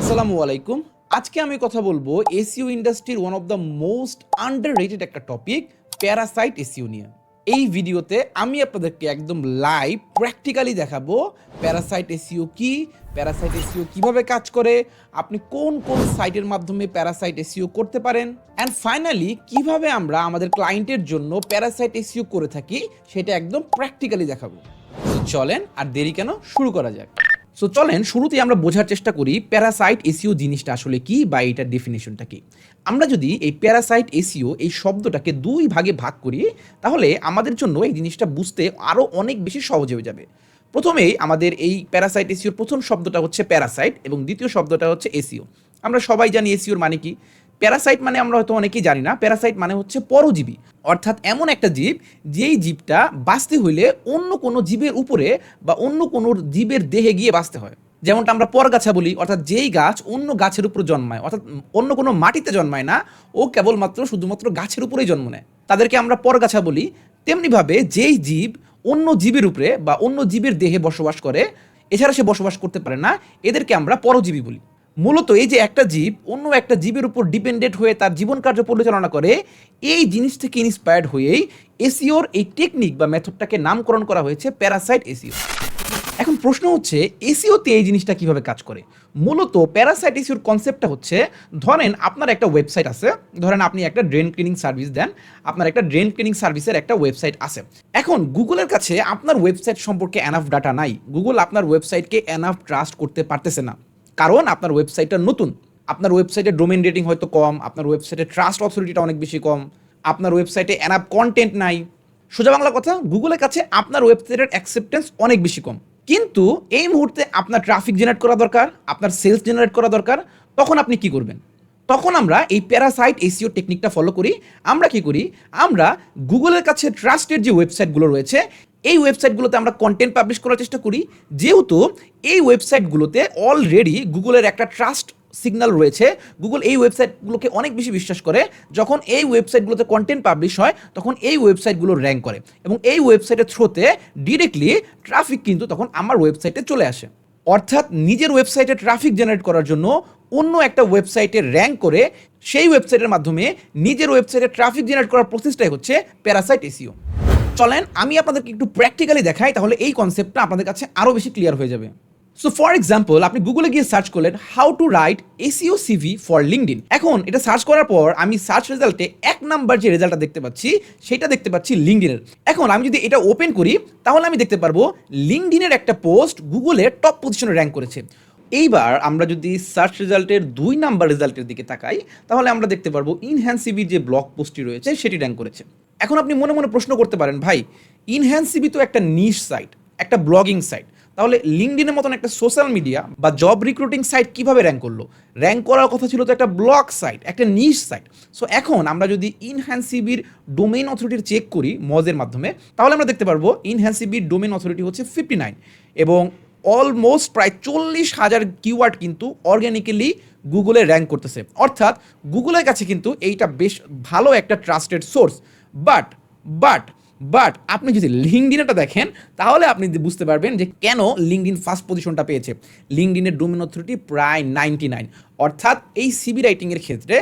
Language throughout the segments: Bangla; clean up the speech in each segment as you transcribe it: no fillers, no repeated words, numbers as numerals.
আসসালামু আলাইকুম। আজকে আমি কথা বলবো এসইও ইন্ডাস্ট্রির one of the most underrated একটা টপিক প্যারাসাইট এসইও নিয়ে। এই ভিডিওতে আমি আপনাদেরকে একদম লাইভ প্র্যাকটিক্যালি দেখাবো প্যারাসাইট এসইও কি, প্যারাসাইট এসইও কিভাবে কাজ করে, আপনি কোন কোন সাইটের মাধ্যমে প্যারাসাইট এসইও করতে পারেন, অ্যান্ড ফাইনালি কিভাবে আমরা আমাদের ক্লায়েন্টের জন্য প্যারাসাইট এসইও করে থাকি সেটা একদম প্র্যাকটিক্যালি দেখাবো। চলেন আর দেরি কেন, শুরু করা যাক। সো চলেন শুরুতেই আমরা বোঝার চেষ্টা করি প্যারাসাইট এসইও জিনিসটা আসলে কি বা এটার ডেফিনেশনটা কি। আমরা যদি এই প্যারাসাইট এসইও এই শব্দটাকে দুই ভাগে ভাগ করি তাহলে আমাদের জন্য এই জিনিসটা বুঝতে আরও অনেক বেশি সহজ হয়ে যাবে। প্রথমেই আমাদের এই প্যারাসাইট এসইওর প্রথম শব্দটা হচ্ছে প্যারাসাইট এবং দ্বিতীয় শব্দটা হচ্ছে এসইও। আমরা সবাই জানি এসইওর মানে কি। প্যারাসাইট মানে আমরা হয়তো অনেকেই জানি না, প্যারাসাইট মানে হচ্ছে পরজীবী, অর্থাৎ এমন একটা জীব যেই জীবটা বাঁচতে হইলে অন্য কোনো জীবের উপরে বা অন্য কোনো জীবের দেহে গিয়ে বাঁচতে হয়। যেমনটা আমরা পরগাছা বলি, অর্থাৎ যেই গাছ অন্য গাছের উপর জন্মায়, অর্থাৎ অন্য কোনো মাটিতে জন্মায় না, ও কেবলমাত্র শুধুমাত্র গাছের উপরেই জন্ম নেয়, তাদেরকে আমরা পরগাছা বলি। তেমনিভাবে যেই জীব অন্য জীবের উপরে বা অন্য জীবের দেহে বসবাস করে, এছাড়া সে বসবাস করতে পারে না, এদেরকে আমরা পরজীবী বলি। মূলত এই যে একটা জীব অন্য একটা জীবের উপর ডিপেন্ডেন্ট হয়ে তার জীবন কার্য পরিচালনা করে, এই জিনিস থেকে ইন্সপায়ার্ড হয়েই এসইওর এই টেকনিক বা মেথডটাকে নামকরণ করা হয়েছে প্যারাসাইট এসইও। এখন প্রশ্ন হচ্ছে এসইওতে এই জিনিসটা কিভাবে কাজ করে। মূলত প্যারাসাইট এসইওর কনসেপ্টটা হচ্ছে, ধরেন আপনার একটা ওয়েবসাইট আছে, ধরেন আপনি একটা ড্রেন ক্লিনিং সার্ভিস দেন, আপনার একটা ড্রেন ক্লিনিং সার্ভিসের একটা ওয়েবসাইট আছে। এখন গুগলের কাছে আপনার ওয়েবসাইট সম্পর্কে এনাফ ডাটা নাই, গুগল আপনার ওয়েবসাইটকে এনাফ ট্রাস্ট করতে পারতেছে না, কারণ আপনার ওয়েবসাইটটা নতুন, আপনার ওয়েবসাইটের ডোমেন রেটিং হয়তো কম, আপনার ওয়েবসাইটের ট্রাস্ট অথরিটিটা অনেক বেশি কম, আপনার ওয়েবসাইটে এনাফ কন্টেন্ট নাই। সোজা বাংলা কথা, গুগলের কাছে আপনার ওয়েবসাইটের অ্যাকসেপ্টেন্স অনেক বেশি কম। কিন্তু এই মুহূর্তে আপনার ট্রাফিক জেনারেট করা দরকার, আপনার সেলস জেনারেট করা দরকার, তখন আপনি কি করবেন? তখন আমরা এই প্যারাসাইট এসইও টেকনিকটা ফলো করি। আমরা কি করি, আমরা গুগলের কাছে ট্রাস্টেড যে ওয়েবসাইটগুলো রয়েছে এই ওয়েবসাইটগুলোতে আমরা কন্টেন্ট পাবলিশ করার চেষ্টা করি, যেহেতু এই ওয়েবসাইটগুলোতে অলরেডি গুগলের একটা ট্রাস্ট সিগন্যাল রয়েছে। গুগল এই ওয়েবসাইটগুলোকে অনেক বেশি বিশ্বাস করে। যখন এই ওয়েবসাইটগুলোতে কন্টেন্ট পাবলিশ হয় তখন এই ওয়েবসাইটগুলো র্যাঙ্ক করে এবং এই ওয়েবসাইটের থ্রুতে ডিরেক্টলি ট্রাফিক কিন্তু তখন আমার ওয়েবসাইটে চলে আসে। অর্থাৎ নিজের ওয়েবসাইটে ট্রাফিক জেনারেট করার জন্য অন্য একটা ওয়েবসাইটে র্যাঙ্ক করে সেই ওয়েবসাইটের মাধ্যমে নিজের ওয়েবসাইটে ট্রাফিক জেনারেট করার প্রসেসটাই হচ্ছে প্যারাসাইট এসইও। চলেন আমি আপনাদেরকে একটু প্র্যাকটিক্যালি দেখাই, তাহলে এই কনসেপ্টটা আপনাদের কাছে আরও বেশি ক্লিয়ার হয়ে যাবে। সো ফর এক্সাম্পল, আপনি গুগলে গিয়ে সার্চ করলেন how to right SEO CV for LinkedIn. এখন এটা সার্চ করার পর আমি সার্চ রেজাল্টে 1 নাম্বার যে রেজাল্টটা দেখতে পাচ্ছি সেটা দেখতে পাচ্ছি লিঙ্কডইনের। এখন আমি যদি এটা ওপেন করি তাহলে আমি দেখতে পারবো লিঙ্কডইনের একটা পোস্ট গুগলে টপ পজিশনে র্যাঙ্ক করেছে। এইবার আমরা যদি সার্চ রেজাল্টের 2 নাম্বার রেজাল্টের দিকে তাকাই তাহলে আমরা দেখতে পারবো ইনহ্যান্স সিভির যে ব্লগ পোস্টটি রয়েছে সেটি র্যাঙ্ক করেছে। এখন আপনি মনে মনে প্রশ্ন করতে পারেন, ভাই ইনহ্যান্স সিভি তো একটা নিশ সাইট, একটা ব্লগিং সাইট, তাহলে লিঙ্কডইনের মতন একটা সোশ্যাল মিডিয়া বা জব রিক্রুটিং সাইট কিভাবে র্যাঙ্ক করলো? র্যাঙ্ক করার কথা ছিল তো একটা ব্লগ সাইট, একটা নিশ সাইট। সো এখন আমরা যদি ইনহ্যান্স সিভির ডোমেইন অথরিটির চেক করি মজের মাধ্যমে, তাহলে আমরা দেখতে পারবো ইনহ্যান্স সিভির ডোমেইন অথরিটি হচ্ছে 59 এবং অলমোস্ট প্রায় 40,000 কিওয়ার্ড কিন্তু অর্গ্যানিক্যালি গুগলে র্যাঙ্ক করতেছে। অর্থাৎ গুগলের কাছে কিন্তু এইটা বেশ ভালো একটা trusted source. But but but আপনি যদি লিঙ্কডইনটা দেখেন তাহলে আপনি বুঝতে পারবেন যে কেন লিঙ্কডইন ফার্স্ট পজিশনটা পেয়েছে। লিঙ্কডইনের ডোমেইন অথরিটি প্রায় 99, অর্থাৎ এই সিভি রাইটিংয়ের ক্ষেত্রে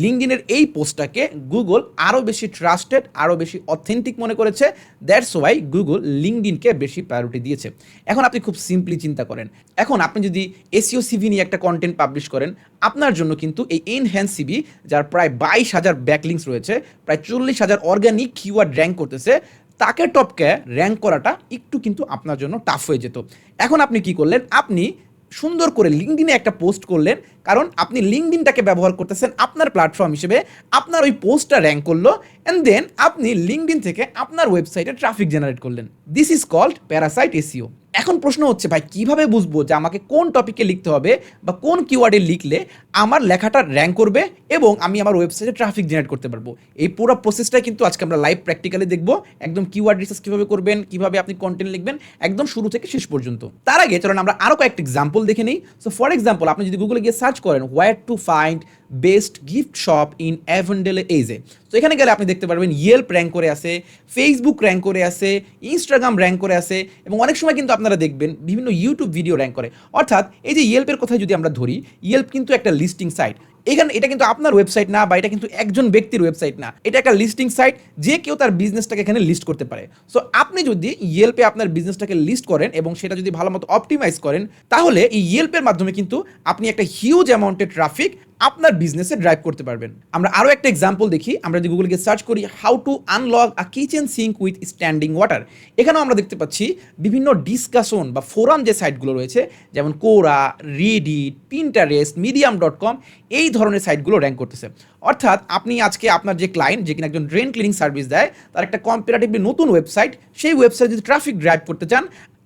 লিঙ্কডইনের এই পোস্টটাকে গুগল আরও বেশি ট্রাস্টেড, আরও বেশি অথেন্টিক মনে করেছে। দ্যাটস ওয়াই গুগল লিঙ্কডইনকে বেশি প্রায়োরিটি দিয়েছে। এখন আপনি খুব সিম্পলি চিন্তা করেন, এখন আপনি যদি এসইও সিভি নিয়ে একটা কন্টেন্ট পাবলিশ করেন, আপনার জন্য কিন্তু এই এনহ্যান্স সিভি যার প্রায় 22,000 ব্যাকলিংস রয়েছে, প্রায় 40,000 অর্গানিক কিওয়ার্ড র্যাঙ্ক করতেছে, তাকে টপকে র্যাঙ্ক করাটা একটু কিন্তু আপনার জন্য টাফ হয়ে যেত। এখন আপনি কি করলেন, আপনি সুন্দর করে লিঙ্কডইনে একটা পোস্ট করলেন, কারণ আপনি লিঙ্কডইনটাকে ব্যবহার করতেছেন আপনার প্ল্যাটফর্ম হিসেবে। আপনার ওই পোস্টটা র্যাঙ্ক করলো অ্যান্ড দেন আপনি লিঙ্কডইন থেকে আপনার ওয়েবসাইটে ট্রাফিক জেনারেট করলেন। This is called parasite SEO. এখন প্রশ্ন হচ্ছে, ভাই কিভাবে বুঝবো যে আমাকে কোন টপিকে লিখতে হবে বা কোন কিওয়ার্ডে লিখলে আমার লেখাটা র্যাঙ্ক করবে এবং আমি আমার ওয়েবসাইটে ট্রাফিক জেনারেট করতে পারবো? এই পুরো প্রসেসটাই কিন্তু আজকে আমরা লাইভ প্র্যাকটিক্যালি দেখবো। একদম কিওয়ার্ড রিসার্চ কীভাবে করবেন, কীভাবে আপনি কন্টেন্ট লিখবেন, একদম শুরু থেকে শেষ পর্যন্ত। তার আগে চলুন আমরা আরও কয়েকটা এক্সাম্পল দেখে নিই। সো ফর এক্সাম্পল, আপনি যদি গুগলে গিয়ে সার্চ করেন where to find best gift shop in অ্যাভেন্ডেলে এজে, তো এখানে গেলে আপনি দেখতে পারবেন ইয়েল্প র্যাঙ্ক করে আছে, ফেসবুক র্যাঙ্ক করে আছে, ইনস্টাগ্রাম র্যাঙ্ক করে আছে, এবং অনেক সময় কিন্তু আপনারা দেখবেন বিভিন্ন ইউটিউব ভিডিও র্যাঙ্ক করে। অর্থাৎ এই যে ইয়েল্পের কথা যদি আমরা ধরি, ইয়েল্প কিন্তু একটা লিস্টিং সাইট। এখানে এটা কিন্তু আপনার ওয়েবসাইট না, বা এটা কিন্তু একজন ব্যক্তির ওয়েবসাইট না, এটা একটা লিস্টিং সাইট, যে কেউ তার বিজনেসটাকে এখানে লিস্ট করতে পারে। সো আপনি যদি ইয়েল্পে আপনার বিজনেসটাকে লিস্ট করেন এবং সেটা যদি ভালো মতো অপটিমাইজ করেন, তাহলে এই ইয়েল্পের মাধ্যমে কিন্তু আপনি একটা হিউজ অ্যামাউন্টের ট্রাফিক আপনার বিজনেসে ড্রাইভ করতে পারবেন। আমরা আরও একটা এক্সাম্পল দেখি। আমরা যদি গুগলে গিয়ে সার্চ করি how to unlock a kitchen sync with standing water, এখানেও আমরা দেখতে পাচ্ছি বিভিন্ন ডিসকাশন বা ফোরাম যে সাইটগুলো রয়েছে, যেমন কোরা, রেডিট, পিন্টারেস্ট, medium.com, এই ধরনের সাইটগুলো র্যাঙ্ক করতেছে। অর্থাৎ আপনি আজকে আপনার যে ক্লায়েন্ট, যে কিনা একজন ড্রেন ক্লিনিং সার্ভিস দেয়, তার একটা কম্পারেটিভলি নতুন ওয়েবসাইট, সেই ওয়েবসাইট যদি ট্রাফিক ড্রাইভ করতে চান,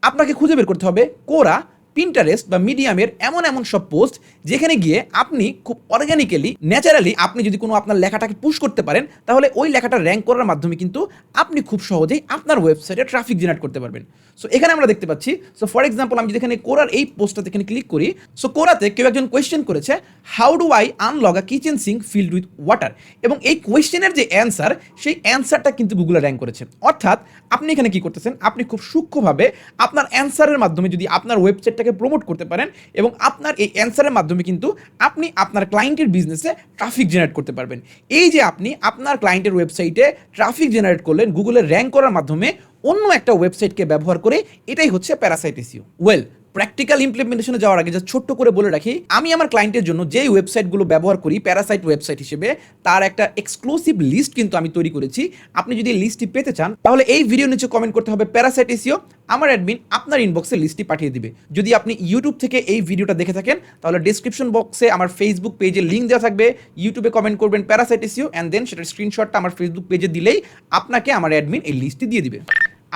আপনাকে খুঁজে বের করতে হবে কোরা, পিন্টারেস্ট বা মিডিয়ামের এমন এমন সব পোস্ট যেখানে গিয়ে আপনি খুব অর্গানিক্যালি, ন্যাচারালি আপনি যদি কোনো আপনার লেখাটাকে পুশ করতে পারেন, তাহলে ওই লেখাটা র্যাঙ্ক করার মাধ্যমে কিন্তু আপনি খুব সহজেই আপনার ওয়েবসাইটে ট্রাফিক জেনারেট করতে পারবেন। সো এখানে আমরা দেখতে পাচ্ছি, সো ফর এক্সাম্পল আমি যদি এখানে কোরার এই পোস্টটাতে এখানে ক্লিক করি, সো কোরাতে কেউ একজন কোয়েশ্চেন করেছে how do I unlock a kitchen sync filled with water, এবং এই কোয়েশ্চেনের যে অ্যান্সার, সেই অ্যান্সারটা কিন্তু গুগলে র্যাঙ্ক করেছে। অর্থাৎ আপনি এখানে কি করতেছেন, আপনি খুব সূক্ষ্মভাবে আপনার অ্যান্সারের মাধ্যমে যদি আপনার ওয়েবসাইটটাকে প্রমোট করতে পারেন, এবং আপনার এই অ্যান্সারের মাধ্যমে কিন্তু আপনি আপনার ক্লায়েন্টের বিজনেসে ট্রাফিক জেনারেট করতে পারবেন। এই যে আপনি আপনার ক্লায়েন্টের ওয়েবসাইটে ট্রাফিক জেনারেট করলেন গুগলের র্যাঙ্ক করার মাধ্যমে অন্য একটা ওয়েবসাইটকে ব্যবহার করে, এটাই হচ্ছে প্যারাসাইট এসইও। ওয়েল, প্র্যাকটিক্যাল ইমপ্লিমেন্টেশনে যাওয়ার আগে যা ছোট্ট করে বলে রাখি, আমি আমার ক্লায়েন্টের জন্য যেই ওয়েবসাইটগুলো ব্যবহার করি প্যারাসাইট ওয়েবসাইট হিসেবে, তার একটা এক্সক্লুসিভ লিস্ট কিন্তু আমি তৈরি করেছি। আপনি যদি লিস্টটি পেতে চান, তাহলে এই ভিডিও নিচে কমেন্ট করতে হবে প্যারাসাইট এসইও, আমার অ্যাডমিন আপনার ইনবক্সে লিস্টটি পাঠিয়ে দিবে। যদি আপনি ইউটিউব থেকে এই ভিডিওটা দেখে থাকেন, তাহলে ডিসক্রিপশন বক্সে আমার ফেসবুক পেজের লিঙ্ক দেওয়া থাকবে, ইউটিউবে কমেন্ট করবেন প্যারাসাইট এসইও, অ্যান্ড দেন সেটার স্ক্রিনশটটা আমার ফেসবুক পেজে দিলেই আপনাকে আমার অ্যাডমিন এই লিস্টটি দিয়ে দিবে।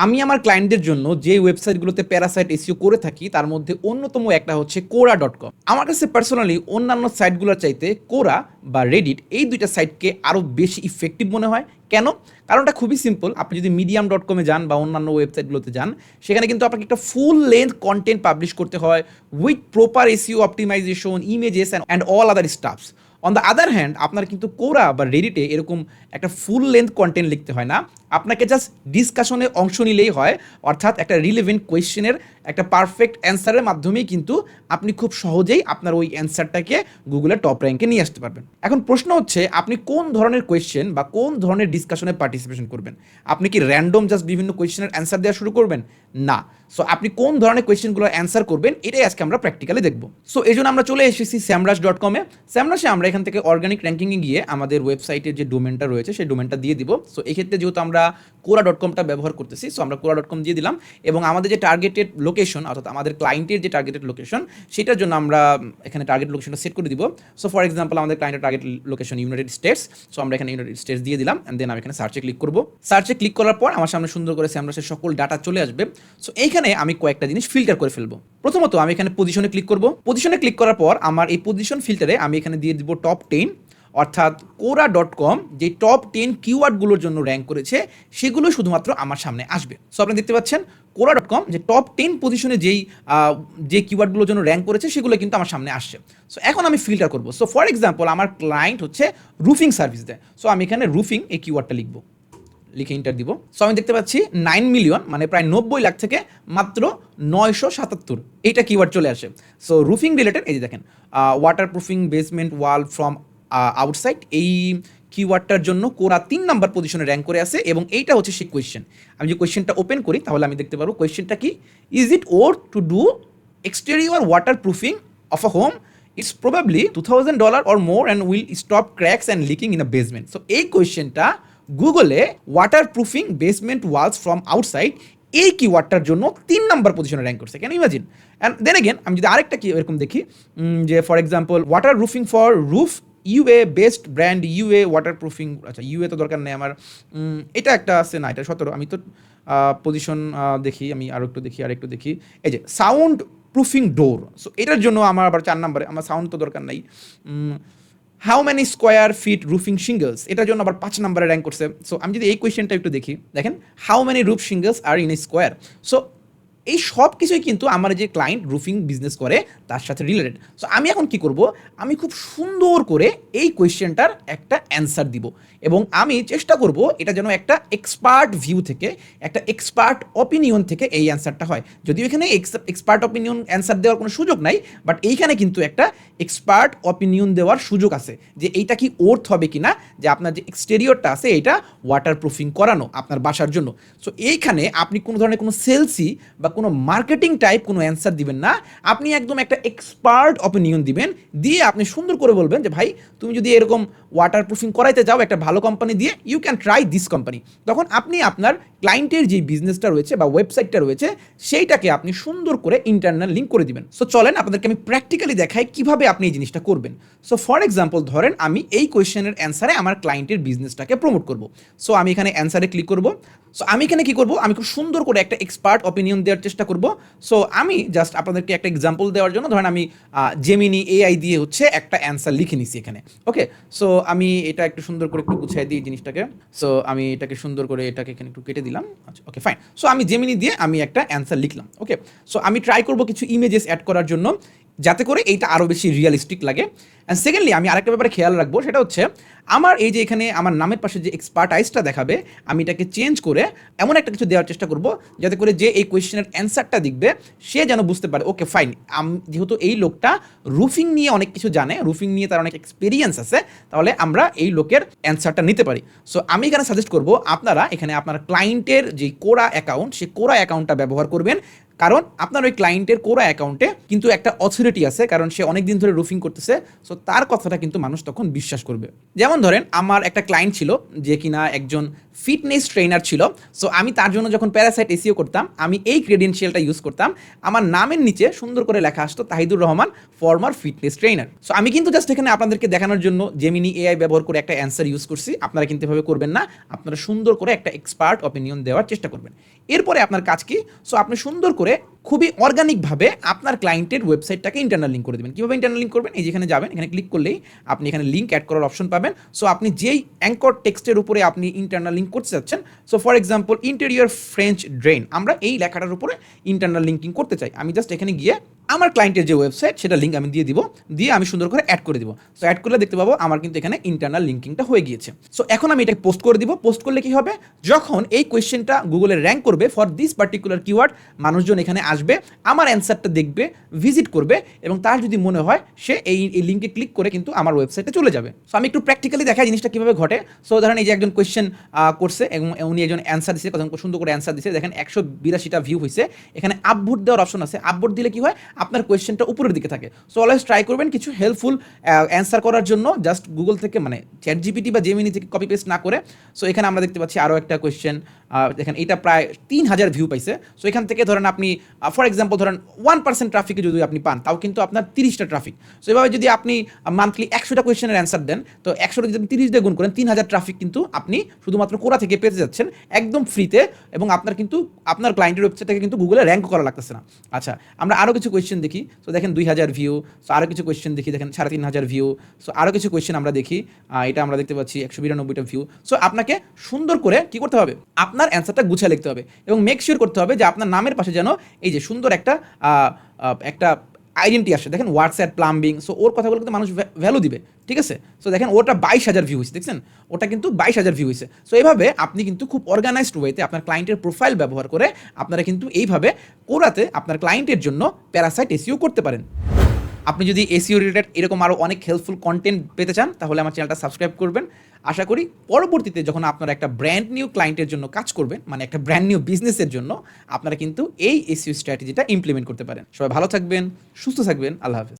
আমি আমার ক্লায়েন্টদের জন্য যে ওয়েবসাইটগুলোতে প্যারাসাইট এসইও করে থাকি, তার মধ্যে অন্যতম একটা হচ্ছে কোরা.com। আমার কাছে পার্সোনালি অন্যান্য সাইটগুলোর চাইতে কোরা বা রেডিট, এই দুইটা সাইটকে আরও বেশি ইফেক্টিভ মনে হয়। কেন? কারণটা খুবই সিম্পল। আপনি যদি medium.com-এ যান বা অন্যান্য ওয়েবসাইটগুলোতে যান, সেখানে কিন্তু আপনাকে একটা ফুল লেন্থ কন্টেন্ট পাবলিশ করতে হয় with proper SEO optimization, images and all other stuffs. On the other hand, আপনার কিন্তু কোরা বা রেডিটে এরকম একটা ফুল লেন্থ কন্টেন্ট লিখতে হয় না, আপনাকে জাস্ট ডিসকাশনে অংশ নিলেই হয়। অর্থাৎ একটা রিলেভেন্ট কোয়েশ্চেনের একটা পারফেক্ট অ্যান্সারের মাধ্যমেই কিন্তু আপনি খুব সহজেই আপনার ওই অ্যান্সারটাকে গুগলের টপ র্যাঙ্কে নিয়ে আসতে পারবেন। এখন প্রশ্ন হচ্ছে, আপনি কোন ধরনের কোয়েশ্চেন বা কোন ধরনের ডিসকাশনে পার্টিসিপেশন করবেন? আপনি কি র্যান্ডম জাস্ট বিভিন্ন কোয়েশ্চেনের অ্যান্সার দেওয়া শুরু করবেন? না। সো আপনি কোন ধরনের কোয়েশ্চেনগুলো অ্যান্সার করবেন, এটাই আজকে আমরা প্র্যাকটিক্যালি দেখব। সো এই জন্য আমরা চলে এসেছি semrush.com-এ। semrush-এ আমরা এখান থেকে অর্গানিক র্যাঙ্কিংয়ে গিয়ে আমাদের ওয়েবসাইটের যে ডোমেনটা রয়েছে, সেই ডোমেনটা দিয়ে দিব। সো এক্ষেত্রে যেহেতু আমরা কোরা.com-টা ব্যবহার করতেছি, সো আমরা কোরা.com দিয়ে দিলাম, এবং আমাদের যে টার্গেটেড লোকেশন, অর্থাৎ আমাদের ক্লায়েন্টের যে টার্গেটেড লোকেশন, সেটার জন্য আমরা এখানে টার্গেট লোকেশনটা সেট করে দিব। সো ফর এক্সাম্পল, আমাদের ক্লায়েন্টের target location United states, so আমরা এখানে ইউনাইটেড স্টেটস দিয়ে দিলাম, অ্যান্ড দেন আমি এখানে সার্চে ক্লিক করব। সার্চে ক্লিক করার পর আমার সামনে সুন্দর করে semrush-এর সকল ডাটা চলে আসবে। সো এইখানে আমি কয়েকটা জিনিস ফিল্টার করে ফেলবো। প্রথমত আমি এখানে পজিশনে ক্লিক করব। পজিশনে ক্লিক করার পর আমার এই পজিশন ফিল্টারে আমি এখানে দিয়ে দিব টপ 10, অর্থাৎ কোরা.com যে টপ 10 কিওয়ার্ডগুলোর জন্য র্যাঙ্ক করেছে, সেগুলো শুধুমাত্র আমার সামনে আসবে। সো আপনি দেখতে পাচ্ছেন কোরা.com যে টপ 10 পজিশনে যে কিওয়ার্ডগুলোর জন্য র্যাঙ্ক করেছে, সেগুলো কিন্তু আমার সামনে আসছে। সো এখন আমি ফিল্টার করব। সো ফর এক্সাম্পল, আমার ক্লায়েন্ট হচ্ছে রুফিং সার্ভিস দেয়, সো আমি এখানে রুফিং এই কিওয়ার্ডটা লিখবো, লিখে ইন্টার দিব। সো আমি দেখতে পাচ্ছি 9 মিলিয়ন, মানে প্রায় 90 লাখ থেকে মাত্র 977 এইটা কিওয়ার্ড চলে আসে। সো রুফিং রিলেটেড, এই যে দেখেন water proofing basement wall from outside, এই কিওয়ার্ডটার জন্য কোরা 3 নাম্বার পজিশনে র্যাঙ্ক করে আছে, এবং এইটা হচ্ছে সেই কোয়েশ্চেন। আমি যে কোয়েশ্চেনটা ওপেন করি, তাহলে আমি দেখতে পারবো কোয়েশ্চেনটা কি, is it or to do exterior water proofing of a home, it's probably $2000 or more and will stop cracks and leaking in a basement। So এই কোয়েশ্চেনটা গুগলে waterproofing basement walls from outside, এই কিওয়ার্ডটার জন্য 3 নাম্বার পজিশনে র্যাঙ্ক করছে। Can imagine? And then again আমি যদি আরেকটা কি এরকম দেখি, যে for example water roofing for roof UA best brand UA waterproofing, আচ্ছা ইউএ তো দরকার নেই আমার, এটা একটা আছে না, এটা 17। আমি তো পজিশন দেখি, আমি আরও একটু দেখি, এই যে সাউন্ড প্রুফিং ডোর, সো এটার জন্য আমার আবার 4 নম্বরে, আমার সাউন্ড তো দরকার নাই। How many square feet roofing shingles, এটার জন্য আবার 5 নম্বরে র্যাঙ্ক করছে। সো আমি যদি এই কোয়েশ্চেনটা একটু দেখি, দেখেন how many roof shingles are in a square. So এই সব কিছুই কিন্তু আমার যে ক্লায়েন্ট রুফিং বিজনেস করে তার সাথে রিলেটেড। সো আমি এখন কি করব, আমি খুব সুন্দর করে এই কোয়েশ্চেনটার একটা অ্যান্সার দিব এবং আমি চেষ্টা করব এটা যেন একটা এক্সপার্ট ভিউ থেকে, একটা এক্সপার্ট অপিনিয়ন থেকে এই অ্যান্সারটা হয়। যদিও এখানে এক্সপার্ট অপিনিয়ন অ্যান্সার দেওয়ার কোনো সুযোগ নাই, বাট এইখানে কিন্তু একটা এক্সপার্ট অপিনিয়ন দেওয়ার সুযোগ আছে যে এইটা কি ওর্থ হবে কিনা, যে আপনার যে এক্সটেরিয়রটা আছে এটা ওয়াটার প্রুফিং করানো আপনার বাসার জন্য। সো এইখানে আপনি কোনো ধরনের কোনো সেলসি বা কোনো মার্কেটিং টাইপ কোনো অ্যান্সার দিবেন না, আপনি একদম একটা এক্সপার্ট অপিনিয়ন দিবেন, দিয়ে আপনি সুন্দর করে বলবেন যে ভাই তুমি যদি এরকম ওয়াটার প্রুফিং করাইতে যাও একটা ভালো কোম্পানি দিয়ে, you can try this company. তখন আপনি আপনার ক্লায়েন্টের যে বিজনেসটা রয়েছে বা ওয়েবসাইটটা রয়েছে সেইটাকে আপনি সুন্দর করে ইন্টারনাল লিঙ্ক করে দিবেন। সো চলেন আপনাদেরকে আমি প্র্যাকটিক্যালি দেখাই কিভাবে আপনি এই জিনিসটা করবেন। সো ফর এক্সাম্পল ধরেন আমি এই কোয়েশ্চেনের অ্যান্সারে আমার ক্লায়েন্টের বিজনেসটাকে প্রমোট করব। সো আমি এখানে অ্যান্সারে ক্লিক করব। সো আমি এখানে কি করব, আমি খুব সুন্দর করে একটা এক্সপার্ট অপিনিয়ন দেওয়ার চেষ্টা করব। সো আমি জাস্ট আপনাদেরকে একটা এক্সাম্পল দেওয়ার জন্য ধরেন আমি জেমিনি এআই দিয়ে হচ্ছে একটা অ্যান্সার লিখে নিছি এখানে। ওকে, সো আমি এটা একটু সুন্দর করে একটু গুছিয়ে দিই জিনিসটাকে। সো আমি এটাকে সুন্দর করে এটাকে এখানে একটু কেটে দিলাম। আচ্ছা, ওকে ফাইন। সো আমি জেমিনি দিয়ে আমি একটা অ্যান্সার লিখলাম। ওকে, সো আমি ট্রাই করব কিছু ইমেজেস অ্যাড করার জন্য যাতে করে এইটা আরও বেশি রিয়ালিস্টিক লাগে। অ্যান্ড সেকেন্ডলি আমি আরেকটা ব্যাপারে খেয়াল রাখবো, সেটা হচ্ছে আমার এই যে এখানে আমার নামের পাশে যে এক্সপার্টাইজটা দেখাবে আমি এটাকে চেঞ্জ করে এমন একটা কিছু দেওয়ার চেষ্টা করব যাতে করে যে এই কোয়েশ্চেনের অ্যান্সারটা দেখবে সে যেন বুঝতে পারে ওকে ফাইন, যেহেতু এই লোকটা রুফিং নিয়ে অনেক কিছু জানে, রুফিং নিয়ে তার অনেক এক্সপিরিয়েন্স আছে, তাহলে আমরা এই লোকের অ্যান্সারটা নিতে পারি। সো আমি এখানে সাজেস্ট করব আপনারা এখানে আপনার ক্লায়েন্টের যে কোরা অ্যাকাউন্ট, সেই কোরা অ্যাকাউন্টটা ব্যবহার করবেন, কারণ আপনার ওই ক্লায়েন্টের কোরা অ্যাকাউন্টে কিন্তু একটা অথরিটি আছে, কারণ সে অনেক দিন ধরে রুফিং করতেছে। সো তার কথাটা কিন্তু মানুষ তখন বিশ্বাস করবে। যেমন ধরেন আমার একটা ক্লায়েন্ট ছিল যে কিনা একজন ফিটনেস ট্রেনার ছিল। সো আমি তার জন্য যখন প্যারাসাইট এসিও করতাম আমি এই ক্রেডেনশিয়ালটা ইউজ করতাম। আমার নামের নিচে সুন্দর করে লেখা আসতো Tahidur Rahman former fitness trainer. So আমি কিন্তু জাস্ট এখানে আপনাদেরকে দেখানোর জন্য জেমিনি এআই ব্যবহার করে একটা অ্যান্সার ইউজ করছি। আপনারা কিন্তু এভাবে করবেন না, আপনারা সুন্দর করে একটা এক্সপার্ট অপিনিয়ন দেওয়ার চেষ্টা করবেন। এরপরে আপনার কাজ কি, সো আপনি সুন্দর করে খুবই অর্গানিকভাবে আপনার ক্লায়েন্টের ওয়েবসাইটটাকে ইন্টারনাল লিঙ্ক করে দেবেন। কীভাবে ইন্টারনাল লিঙ্ক করবেন, এই যেখানে যাবেন, এখানে ক্লিক করলেই আপনি এখানে লিঙ্ক অ্যাড করার অপশন পাবেন। সো আপনি যেই অ্যাঙ্কর টেক্সটের উপরে আপনি ইন্টারনাল লিঙ্ক করতে চাচ্ছেন, so for example interior French drain, আমরা এই লেখাটার উপরে ইন্টারনাল লিঙ্কিং করতে চাই। আমি জাস্ট এখানে গিয়ে আমার ক্লায়েন্টের যে ওয়েবসাইট সেটা লিঙ্ক আমি দিয়ে দিব, দিয়ে আমি সুন্দর করে অ্যাড করে দিব। সো অ্যাড করলে দেখতে পাবো আমার কিন্তু এখানে ইন্টারনাল লিঙ্কিংটা হয়ে গিয়েছে। সো এখন আমি এটাকে পোস্ট করে দিব। পোস্ট করলে কি হবে, যখন এই কোয়েশ্চেনটা গুগলে র্যাঙ্ক করবে ফর দিস পার্টিকুলার কিওয়ার্ড, মানুষজন এখানে আসবে, আমার অ্যান্সারটা দেখবে, ভিজিট করবে, এবং তার যদি মনে হয় সে এই লিঙ্কে ক্লিক করে কিন্তু আমার ওয়েবসাইটে চলে যাবে। সো আমি একটু প্র্যাকটিক্যালি দেখাই জিনিসটা কীভাবে ঘটে। সো ধরেন এই যে একজন কোয়েশ্চেন করছে এবং উনি একজন অ্যান্সার দিচ্ছে, কত সুন্দর করে অ্যান্সার দিচ্ছে, দেখেন 182টা ভিউ হয়েছে। এখানে আপভোট দেওয়ার অপশন আছে, আপভোট দিলে কি হয়, আপনার কোয়েশ্চেনটা উপরের দিকে থাকে। সো অলওয়েজ ট্রাই করবেন কিছু হেল্পফুল অ্যান্সার করার জন্য, জাস্ট গুগল থেকে মানে চ্যাট জিপিটি বা জেমিনি থেকে কপি পেস্ট না করে। সো এখানে আমরা দেখতে পাচ্ছি আরও একটা কোয়েশ্চেন, দেখেন এটা প্রায় 3000 ভিউ পাইছে। সো এখান থেকে ধরেন আপনি ফর এক্সাম্পল ধরেন 1% ট্রাফিকে যদি আপনি পান, তাও কিন্তু আপনার 30টা ট্রাফিক। সো এভাবে যদি আপনি মান্থলি 100টা কোয়েশ্চেনের অ্যান্সার দেন, তো 100টা যদি আপনি 30 দিয়ে গুণ করেন, 3000 ট্রাফিক কিন্তু আপনি শুধুমাত্র কোরা থেকে পেতে যাচ্ছেন একদম ফ্রিতে, এবং আপনার কিন্তু আপনার ক্লায়েন্টের ওয়েবসাইট থেকে কিন্তু গুগলে র্যাঙ্ক করা লাগতেছে না। আচ্ছা, আমরা আরও কিছু কোয়েশ্চেন দেখি। সো দেখেন 2000 ভিউ। সো আরও কিছু কোয়েশ্চেন দেখি, দেখেন 3500 ভিউ। সো আরও কিছু কোয়েশ্চেন আমরা দেখি, এটা আমরা দেখতে পাচ্ছি 192টা ভিউ। সো আপনাকে সুন্দর করে কি করতে হবে, আপনার অ্যান্সারটা গুছিয়ে লিখতে হবে এবং মেক শিওর করতে হবে যে আপনার নামের পাশে যেন এই যে সুন্দর একটা আইডেন্টি আসে। দেখেন হোয়াটসঅ্যাপ প্লাম্বিং, সো ওর কথাগুলো কিন্তু মানুষ ভ্যালু দিবে, ঠিক আছে। সো দেখেন ওটা 22000 ভিউ হয়েছে, দেখছেন ওটা কিন্তু 22000 ভিউ হয়েছে। সো এইভাবে আপনি কিন্তু খুব অর্গানাইজড ওয়েতে আপনার ক্লায়েন্টের প্রোফাইল ব্যবহার করে আপনারা কিন্তু এইভাবে কোরাতে আপনার ক্লায়েন্টের জন্য প্যারাসাইট এসইও করতে পারেন। আপনি যদি এসইও রিলেটেড এরকম আরও অনেক হেল্পফুল কন্টেন্ট পেতে চান, তাহলে আমার চ্যানেলটা সাবস্ক্রাইব করবেন। আশা করি পরবর্তীতে যখন আপনারা একটা ব্র্যান্ড নিউ ক্লায়েন্টের জন্য কাজ করবেন, মানে একটা ব্র্যান্ড নিউ বিজনেসের জন্য, আপনারা কিন্তু এই এসইও স্ট্র্যাটেজিটা ইমপ্লিমেন্ট করতে পারেন। সবাই ভালো থাকবেন, সুস্থ থাকবেন, আল্লাহ হাফেজ।